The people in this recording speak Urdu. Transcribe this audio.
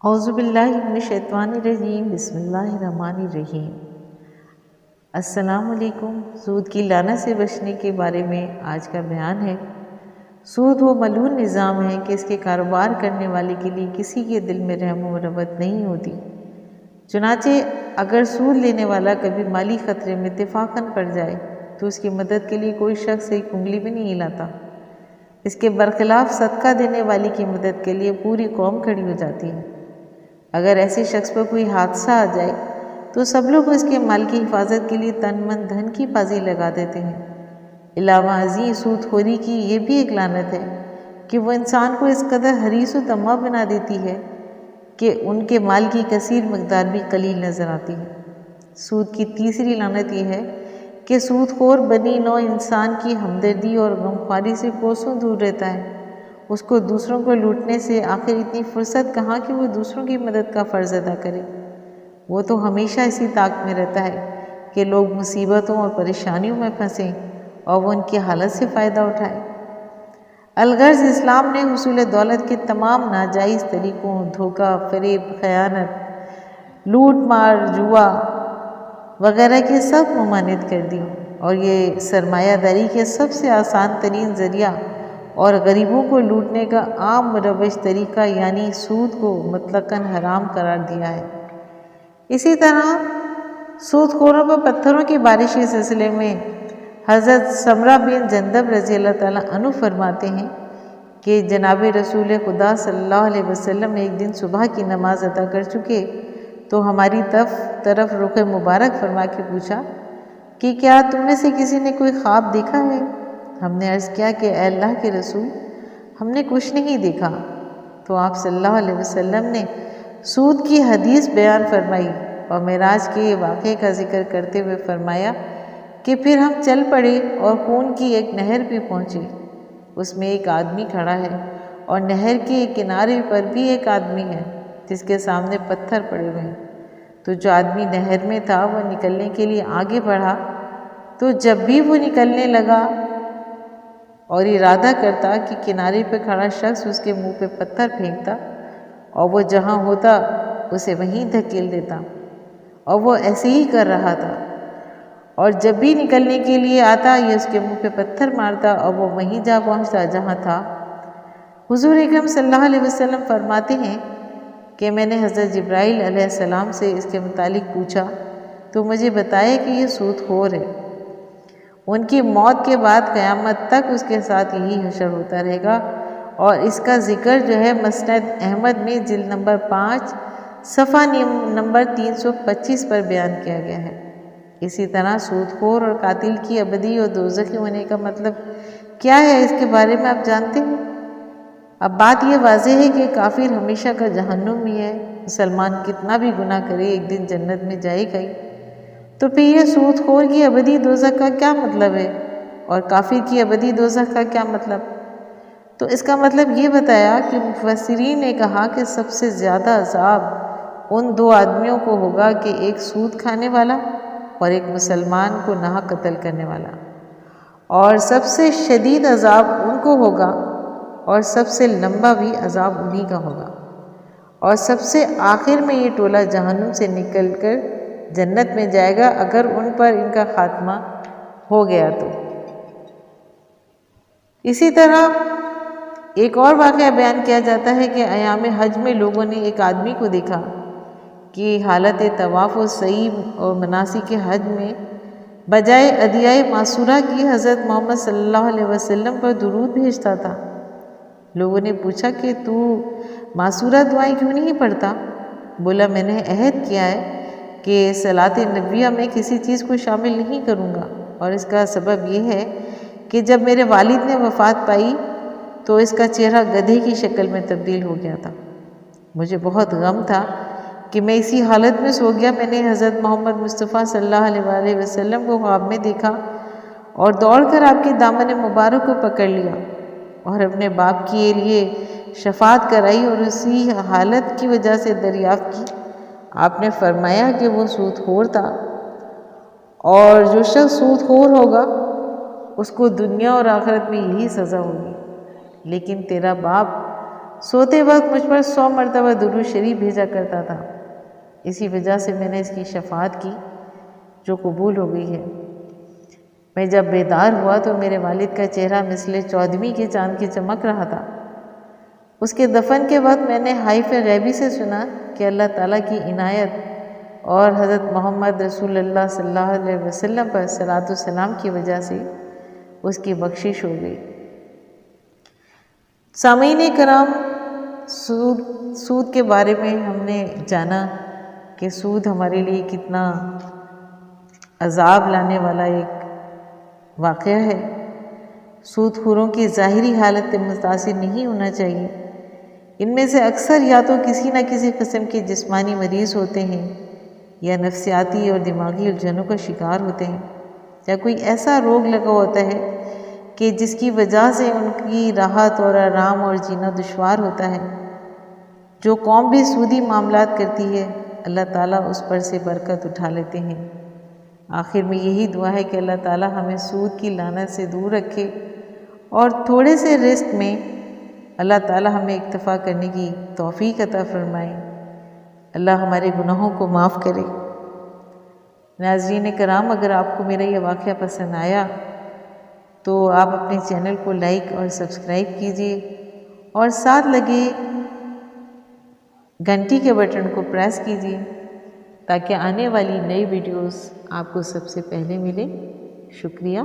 اعوذ باللہ من الشیطان الرجیم بسم اللہ الرحمن الرحیم۔ السلام علیکم۔ سود کی لعنت سے بچنے کے بارے میں آج کا بیان ہے۔ سود وہ ملعون نظام ہے کہ اس کے کاروبار کرنے والے کے لیے کسی کے دل میں رحم و رحمت نہیں ہوتی۔ چنانچہ اگر سود لینے والا کبھی مالی خطرے میں اتفاقاً پڑ جائے تو اس کی مدد کے لیے کوئی شخص ایک انگلی بھی نہیں ہلاتا۔ اس کے برخلاف صدقہ دینے والی کی مدد کے لیے پوری قوم کھڑی ہو جاتی ہے۔ اگر ایسے شخص پر کوئی حادثہ آ جائے تو سب لوگ اس کے مال کی حفاظت کے لیے تن من دھن کی بازی لگا دیتے ہیں۔ علاوہ ازیں سود خوری کی یہ بھی ایک لعنت ہے کہ وہ انسان کو اس قدر حریص و طمع بنا دیتی ہے کہ ان کے مال کی کثیر مقدار بھی قلیل نظر آتی ہے۔ سود کی تیسری لعنت یہ ہے کہ سود خور بنی نوع انسان کی ہمدردی اور غمخواری سے کوسوں دور رہتا ہے۔ اس کو دوسروں کو لوٹنے سے آخر اتنی فرصت کہاں کہ وہ دوسروں کی مدد کا فرض ادا کرے۔ وہ تو ہمیشہ اسی طاق میں رہتا ہے کہ لوگ مصیبتوں اور پریشانیوں میں پھنسیں اور وہ ان کی حالت سے فائدہ اٹھائے۔ الغرض اسلام نے حصول دولت کے تمام ناجائز طریقوں، دھوکہ، فریب، خیانت، لوٹ مار، جوا وغیرہ کی سخت ممانعت کر دی، اور یہ سرمایہ داری کے سب سے آسان ترین ذریعہ اور غریبوں کو لوٹنے کا عام مروج طریقہ یعنی سود کو مطلقاً حرام قرار دیا ہے۔ اسی طرح سود خوروں پر پتھروں کی بارش کے سلسلے میں حضرت سمرہ بن جندب رضی اللہ تعالیٰ عنہ فرماتے ہیں کہ جناب رسول خدا صلی اللہ علیہ وسلم ایک دن صبح کی نماز ادا کر چکے تو ہماری طرف رخ مبارک فرما کے پوچھا کہ کیا تم میں سے کسی نے کوئی خواب دیکھا ہے؟ ہم نے عرض کیا کہ اے اللہ کے رسول، ہم نے کچھ نہیں دیکھا۔ تو آپ صلی اللہ علیہ وسلم نے سود کی حدیث بیان فرمائی اور معراج کے واقعے کا ذکر کرتے ہوئے فرمایا کہ پھر ہم چل پڑے اور خون کی ایک نہر پہ پہنچے۔ اس میں ایک آدمی کھڑا ہے اور نہر کے کنارے پر بھی ایک آدمی ہے جس کے سامنے پتھر پڑے ہوئے ہیں۔ تو جو آدمی نہر میں تھا وہ نکلنے کے لیے آگے بڑھا، تو جب بھی وہ نکلنے لگا اور ارادہ کرتا کہ کنارے پہ کھڑا شخص اس کے منہ پہ پتھر پھینکتا اور وہ جہاں ہوتا اسے وہیں دھکیل دیتا، اور وہ ایسے ہی کر رہا تھا، اور جب بھی نکلنے کے لیے آتا یہ اس کے منہ پہ پتھر مارتا اور وہ وہیں جا پہنچتا جہاں تھا۔ حضور اکرم صلی اللہ علیہ وسلم فرماتے ہیں کہ میں نے حضرت جبرائیل علیہ السلام سے اس کے متعلق پوچھا تو مجھے بتایا کہ یہ سود خور ہے، ان کی موت کے بعد قیامت تک اس کے ساتھ یہی حشر ہوتا رہے گا، اور اس کا ذکر جو ہے مسند احمد میں جلد نمبر 5 صفحہ نمبر 325 پر بیان کیا گیا ہے۔ اسی طرح سود خور اور قاتل کی ابدی اور دوزخی ہونے کا مطلب کیا ہے، اس کے بارے میں آپ جانتے ہیں؟ اب بات یہ واضح ہے کہ کافر ہمیشہ کا جہنم میں ہے، مسلمان کتنا بھی گناہ کرے ایک دن جنت میں جائے گا ہی۔ تو پھر یہ سود خور کی ابدی دوزخ کا کیا مطلب ہے، اور کافر کی ابدی دوزخ کا کیا مطلب؟ تو اس کا مطلب یہ بتایا کہ مفسرین نے کہا کہ سب سے زیادہ عذاب ان دو آدمیوں کو ہوگا کہ ایک سود کھانے والا اور ایک مسلمان کو ناحق قتل کرنے والا، اور سب سے شدید عذاب ان کو ہوگا اور سب سے لمبا بھی عذاب انہی کا ہوگا، اور سب سے آخر میں یہ ٹولہ جہنم سے نکل کر جنت میں جائے گا اگر ان پر ان کا خاتمہ ہو گیا تو۔ اسی طرح ایک اور واقعہ بیان کیا جاتا ہے کہ ایام حج میں لوگوں نے ایک آدمی کو دیکھا کہ حالت طواف و سعی اور مناسک حج میں بجائے ادعیہ معصورہ کی حضرت محمد صلی اللہ علیہ وسلم پر درود بھیجتا تھا۔ لوگوں نے پوچھا کہ تو معصورہ دعائیں کیوں نہیں پڑھتا؟ بولا میں نے عہد کیا ہے کہ صلاۃ نبویہ میں کسی چیز کو شامل نہیں کروں گا، اور اس کا سبب یہ ہے کہ جب میرے والد نے وفات پائی تو اس کا چہرہ گدھے کی شکل میں تبدیل ہو گیا تھا۔ مجھے بہت غم تھا کہ میں اسی حالت میں سو گیا۔ میں نے حضرت محمد مصطفیٰ صلی اللہ علیہ وسلم کو خواب میں دیکھا اور دوڑ کر آپ کے دامن مبارک کو پکڑ لیا اور اپنے باپ کے لیے شفاعت کرائی، اور اسی حالت کی وجہ سے دریافت کی۔ آپ نے فرمایا کہ وہ سود خور تھا، اور جو شخص سود خور ہوگا اس کو دنیا اور آخرت میں یہی سزا ہوگی، لیکن تیرا باپ سوتے وقت مجھ پر 100 مرتبہ درود شریف بھیجا کرتا تھا۔ اسی وجہ سے میں نے اس کی شفاعت کی جو قبول ہو گئی ہے۔ میں جب بیدار ہوا تو میرے والد کا چہرہ مثل 14ویں کے چاند کی چمک رہا تھا۔ اس کے دفن کے وقت میں نے حائف غیبی سے سنا کہ اللہ تعالیٰ کی عنایت اور حضرت محمد رسول اللہ صلی اللہ علیہ وسلم پر صلاۃ و سلام کی وجہ سے اس کی بخشش ہو گئی۔ سامعین کرام، سود کے بارے میں ہم نے جانا کہ سود ہمارے لیے کتنا عذاب لانے والا ایک واقعہ ہے۔ سود خوروں کی ظاہری حالت متاثر نہیں ہونا چاہیے۔ ان میں سے اکثر یا تو کسی نہ کسی قسم کے جسمانی مریض ہوتے ہیں یا نفسیاتی اور دماغی الجھنوں کا شکار ہوتے ہیں، یا کوئی ایسا روگ لگا ہوتا ہے کہ جس کی وجہ سے ان کی راحت اور آرام اور جینا دشوار ہوتا ہے۔ جو قوم بھی سودی معاملات کرتی ہے اللہ تعالیٰ اس پر سے برکت اٹھا لیتے ہیں۔ آخر میں یہی دعا ہے کہ اللہ تعالیٰ ہمیں سود کی لعنت سے دور رکھے اور تھوڑے سے رزق میں اللہ تعالیٰ ہمیں اکتفا کرنے کی توفیق عطا فرمائے۔ اللہ ہمارے گناہوں کو معاف کرے۔ ناظرین کرام، اگر آپ کو میرا یہ واقعہ پسند آیا تو آپ اپنے چینل کو لائک اور سبسکرائب کیجیے اور ساتھ لگے گھنٹی کے بٹن کو پریس کیجیے تاکہ آنے والی نئی ویڈیوز آپ کو سب سے پہلے ملے۔ شکریہ۔